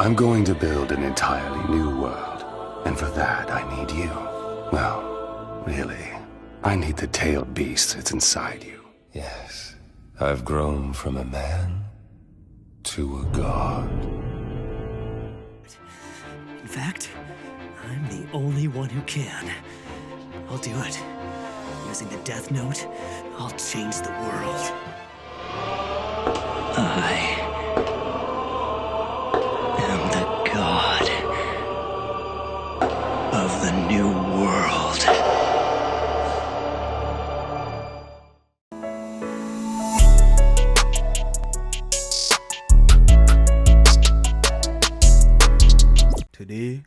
I'm going to build an entirely new world, and for that I need you. Well, really, I need the tailed beast that's inside you. Yes, I've grown from a man to a god. In fact, I'm the only one who can. I'll do it. Using the Death Note, I'll change the world. I am the god of the new world. Today,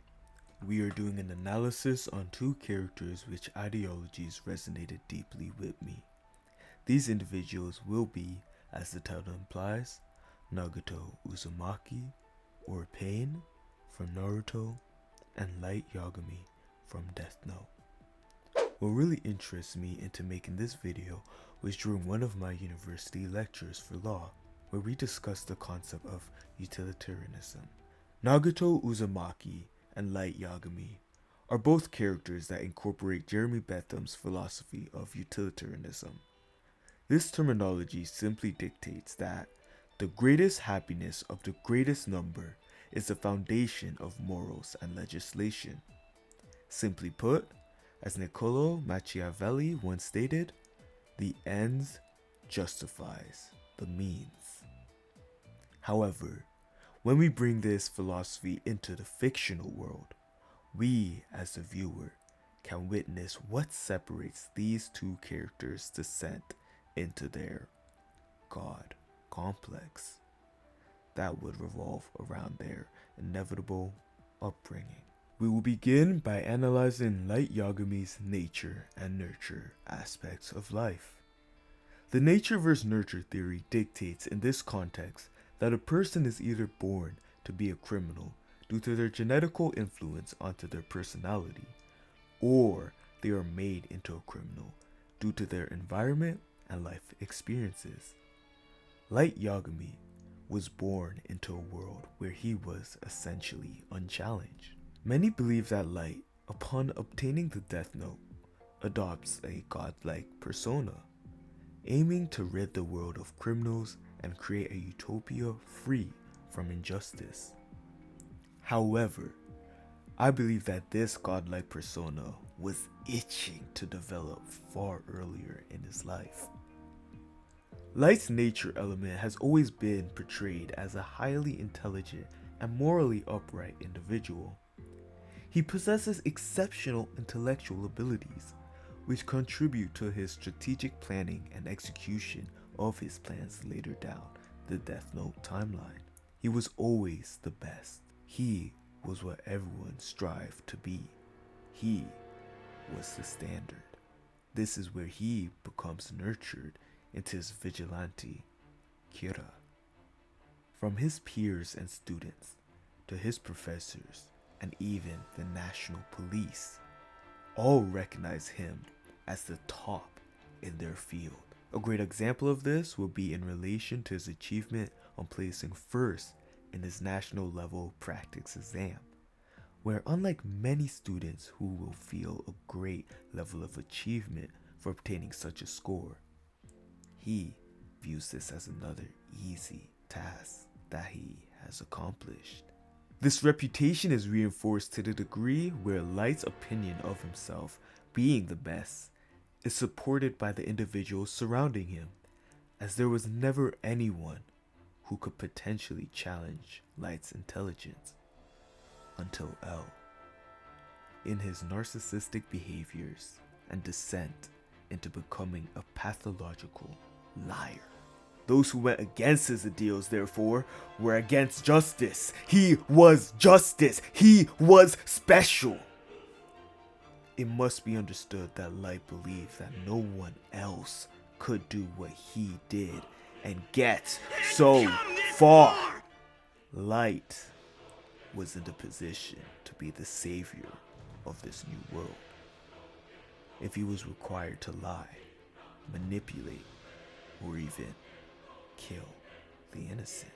we are doing an analysis on two characters which ideologies resonated deeply with me. These individuals will be, as the title implies, Nagato Uzumaki, or Pain, from Naruto, and Light Yagami from Death Note. What really interests me into making this video was during one of my university lectures for law, where we discussed the concept of utilitarianism. Nagato Uzumaki and Light Yagami are both characters that incorporate Jeremy Bentham's philosophy of utilitarianism. This terminology simply dictates that the greatest happiness of the greatest number is the foundation of morals and legislation. Simply put, as Niccolò Machiavelli once stated, the ends justifies the means. However, when we bring this philosophy into the fictional world, we, as the viewer, can witness what separates these two characters' descent into their God complex that would revolve around their inevitable upbringing. We will begin by analyzing Light Yagami's nature and nurture aspects of life. The nature versus nurture theory dictates in this context that a person is either born to be a criminal due to their genetical influence onto their personality, or they are made into a criminal due to their environment and life experiences. Light Yagami was born into a world where he was essentially unchallenged. Many believe that Light, upon obtaining the Death Note, adopts a godlike persona, aiming to rid the world of criminals and create a utopia free from injustice. However, I believe that this godlike persona was itching to develop far earlier in his life. Light's nature element has always been portrayed as a highly intelligent and morally upright individual. He possesses exceptional intellectual abilities, which contribute to his strategic planning and execution of his plans later down the Death Note timeline. He was always the best. He was what everyone strived to be. He was the standard. This is where he becomes nurtured into his vigilante, Kyrie. From his peers and students, to his professors, and even the national police, all recognize him as the top in their field. A great example of this will be in relation to his achievement on placing first in his national level practice exam, where unlike many students who will feel a great level of achievement for obtaining such a score, he views this as another easy task that he has accomplished. This reputation is reinforced to the degree where Light's opinion of himself being the best is supported by the individuals surrounding him, as there was never anyone who could potentially challenge Light's intelligence until L. In his narcissistic behaviors and descent into becoming a pathological liar. Those who went against his ideals, therefore, were against justice. He was justice. He was special. It must be understood that Light believed that no one else could do what he did and get so far. Light was in the position to be the savior of this new world. If he was required to lie, manipulate, or even kill the innocent.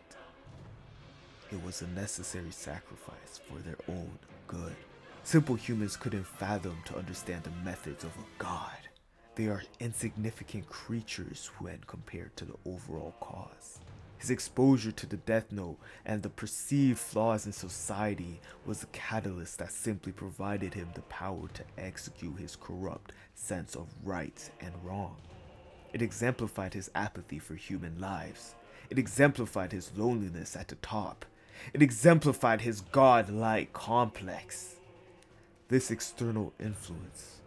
it was a necessary sacrifice for their own good. Simple humans couldn't fathom to understand the methods of a god. They are insignificant creatures when compared to the overall cause. His exposure to the Death Note and the perceived flaws in society was a catalyst that simply provided him the power to execute his corrupt sense of right and wrong. It exemplified his apathy for human lives. It exemplified his loneliness at the top. It exemplified his godlike complex. This external influence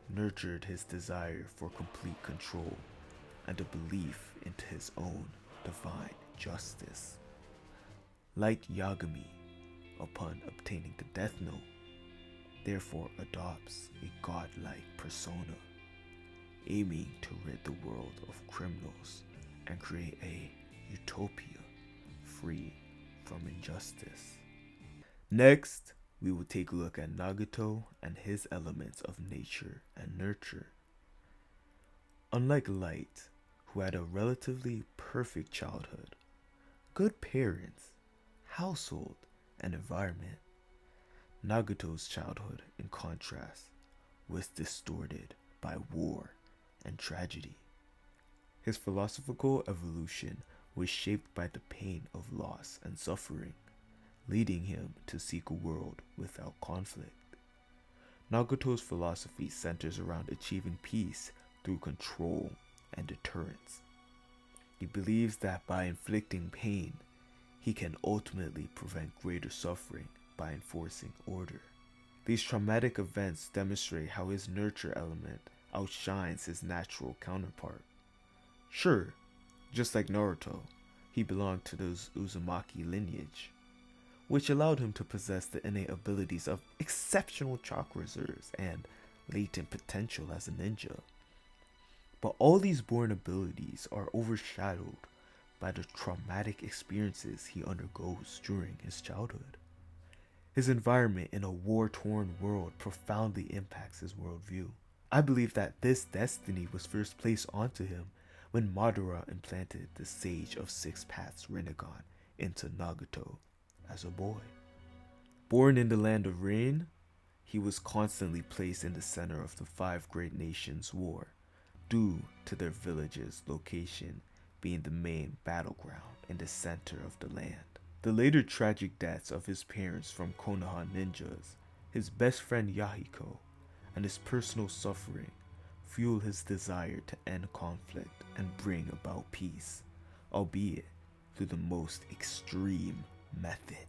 nurtured his desire for complete control and a belief into his own divine justice. Like Yagami, upon obtaining the Death Note, therefore adopts a godlike persona, aiming to rid the world of criminals and create a utopia free from injustice. Next, we will take a look at Nagato and his elements of nature and nurture. Unlike Light, who had a relatively perfect childhood, good parents, household, and environment, Nagato's childhood, in contrast, was distorted by war and tragedy. His philosophical evolution was shaped by the pain of loss and suffering, leading him to seek a world without conflict. Nagato's philosophy centers around achieving peace through control and deterrence. He believes that by inflicting pain, he can ultimately prevent greater suffering by enforcing order. These traumatic events demonstrate how his nurture element outshines his natural counterpart. Sure, just like Naruto, he belonged to the Uzumaki lineage, which allowed him to possess the innate abilities of exceptional chakra reserves and latent potential as a ninja. But all these born abilities are overshadowed by the traumatic experiences he undergoes during his childhood. His environment in a war-torn world profoundly impacts his worldview. I believe that this destiny was first placed onto him when Madara implanted the Sage of Six Paths Rinnegan into Nagato as a boy. Born in the land of rain, he was constantly placed in the center of the Five Great Nations War, due to their village's location being the main battleground in the center of the land. The later tragic deaths of his parents from Konoha ninjas, his best friend Yahiko, and his personal suffering fuel his desire to end conflict and bring about peace, albeit through the most extreme methods.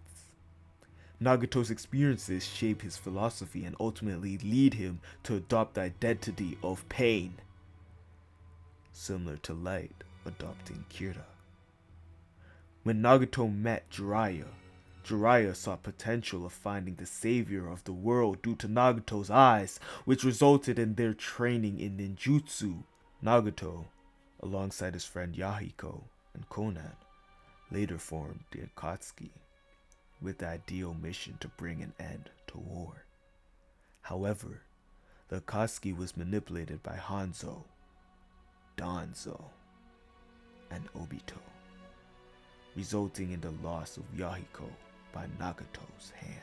Nagato's experiences shape his philosophy and ultimately lead him to adopt the identity of pain, similar to Light adopting Kira. When Nagato met Jiraiya saw potential of finding the savior of the world due to Nagato's eyes, which resulted in their training in ninjutsu. Nagato, alongside his friend Yahiko and Konan, later formed the Akatsuki, with the ideal mission to bring an end to war. However, the Akatsuki was manipulated by Hanzo, Danzo, and Obito, resulting in the loss of Yahiko by Nagato's hands.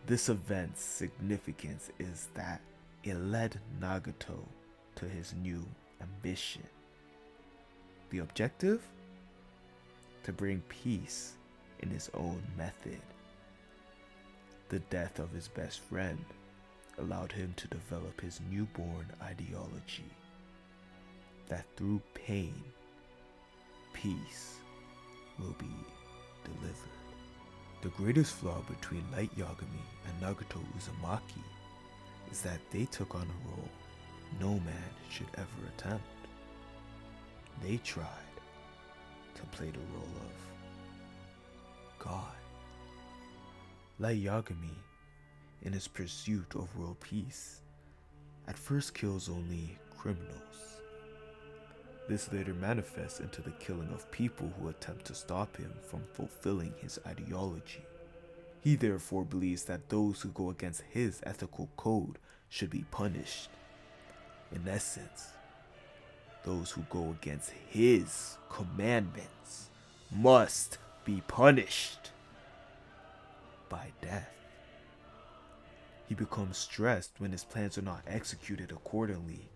This event's significance is that it led Nagato to his new ambition. The objective? To bring peace in his own method. The death of his best friend allowed him to develop his newborn ideology that through pain, peace will be delivered. The greatest flaw between Light Yagami and Nagato Uzumaki is that they took on a role no man should ever attempt. They tried to play the role of God. Light Yagami, in his pursuit of world peace, at first kills only criminals. This later manifests into the killing of people who attempt to stop him from fulfilling his ideology. He therefore believes that those who go against his ethical code should be punished. In essence, those who go against his commandments must be punished by death. He becomes stressed when his plans are not executed accordingly,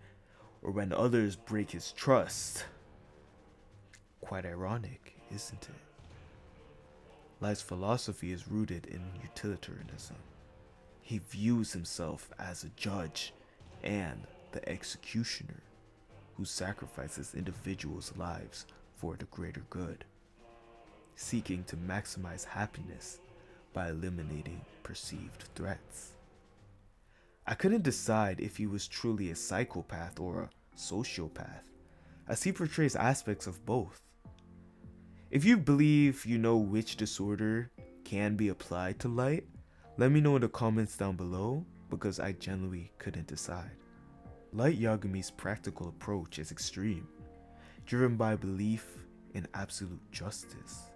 or when others break his trust. Quite ironic, isn't it? Light's philosophy is rooted in utilitarianism. He views himself as a judge and the executioner who sacrifices individuals' lives for the greater good, seeking to maximize happiness by eliminating perceived threats. I couldn't decide if he was truly a psychopath or a sociopath, as he portrays aspects of both. If you believe you know which disorder can be applied to Light, let me know in the comments down below, because I genuinely couldn't decide. Light Yagami's practical approach is extreme, driven by belief in absolute justice.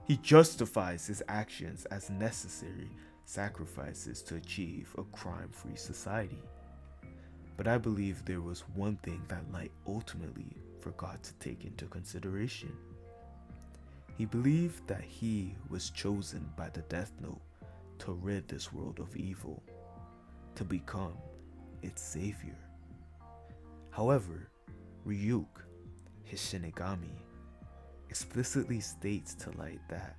He justifies his actions as necessary sacrifices to achieve a crime-free society. But I believe there was one thing that Light ultimately forgot to take into consideration. He believed that he was chosen by the Death Note to rid this world of evil, to become its savior. However, Ryuk, his Shinigami, explicitly states to Light that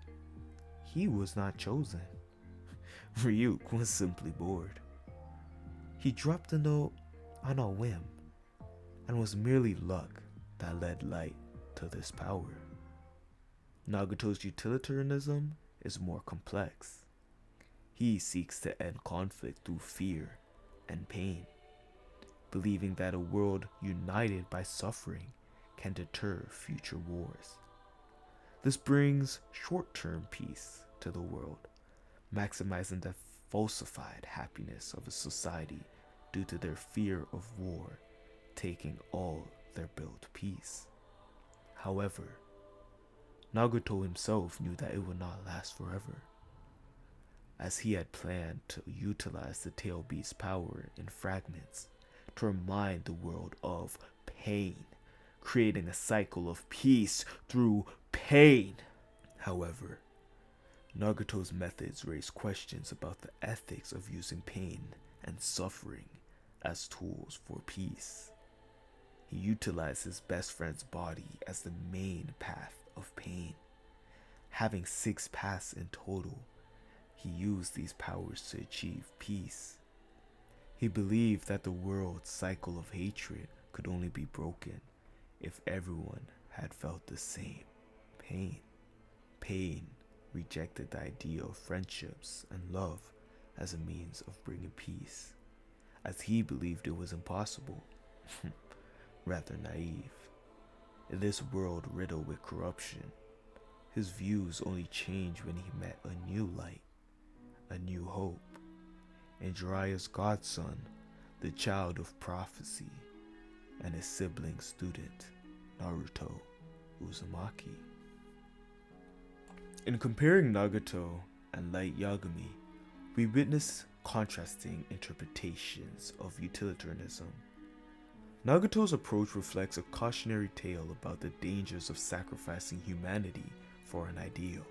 he was not chosen. Ryuk was simply bored. He dropped the note on a whim, and was merely luck that led Light to this power. Nagato's utilitarianism is more complex. He seeks to end conflict through fear and pain, believing that a world united by suffering can deter future wars. This brings short-term peace to the world, maximizing the falsified happiness of a society due to their fear of war taking all their built peace. However, Nagato himself knew that it would not last forever, as he had planned to utilize the tail beast's power in fragments to remind the world of pain, creating a cycle of peace through pain. However, Nagato's methods raise questions about the ethics of using pain and suffering as tools for peace. He utilized his best friend's body as the main path of pain. Having 6 paths in total, he used these powers to achieve peace. He believed that the world's cycle of hatred could only be broken if everyone had felt the same pain. Pain rejected the idea of friendships and love as a means of bringing peace, as he believed it was impossible. Rather naive. In this world riddled with corruption, his views only changed when he met a new light, a new hope, and Jiraiya's godson, the child of prophecy, and his sibling student, Naruto Uzumaki. In comparing Nagato and Light Yagami, we witness contrasting interpretations of utilitarianism. Nagato's approach reflects a cautionary tale about the dangers of sacrificing humanity for an ideal,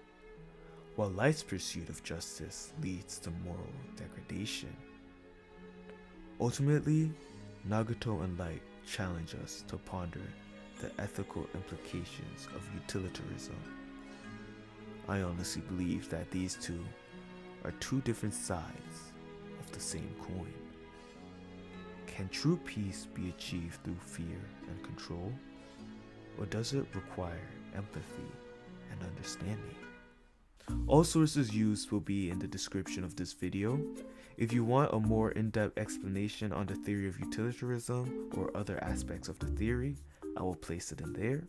while Light's pursuit of justice leads to moral degradation. Ultimately, Nagato and Light challenge us to ponder the ethical implications of utilitarianism. I honestly believe that these two are two different sides of the same coin. Can true peace be achieved through fear and control, or does it require empathy and understanding? All sources used will be in the description of this video. If you want a more in-depth explanation on the theory of utilitarianism or other aspects of the theory, I will place it in there.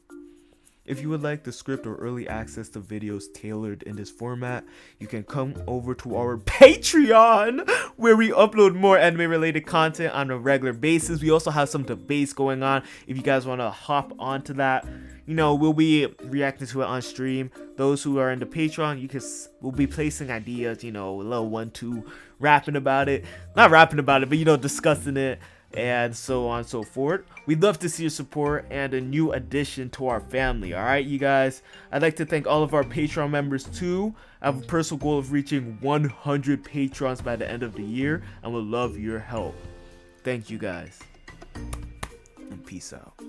If you would like the script or early access to videos tailored in this format, you can come over to our Patreon, where we upload more anime related content on a regular basis. We also have some debates going on. If you guys want to hop onto that, we'll be reacting to it on stream. Those who are in the Patreon, we'll be placing ideas, a little 1-2 rapping about it. Not rapping about it, but discussing it. and so on and so forth. We'd love to see your support and a new addition to our family. All right, you guys. I'd like to thank all of our Patreon members too. I have a personal goal of reaching 100 patrons by the end of the year, and would love your help. Thank you guys, and peace out.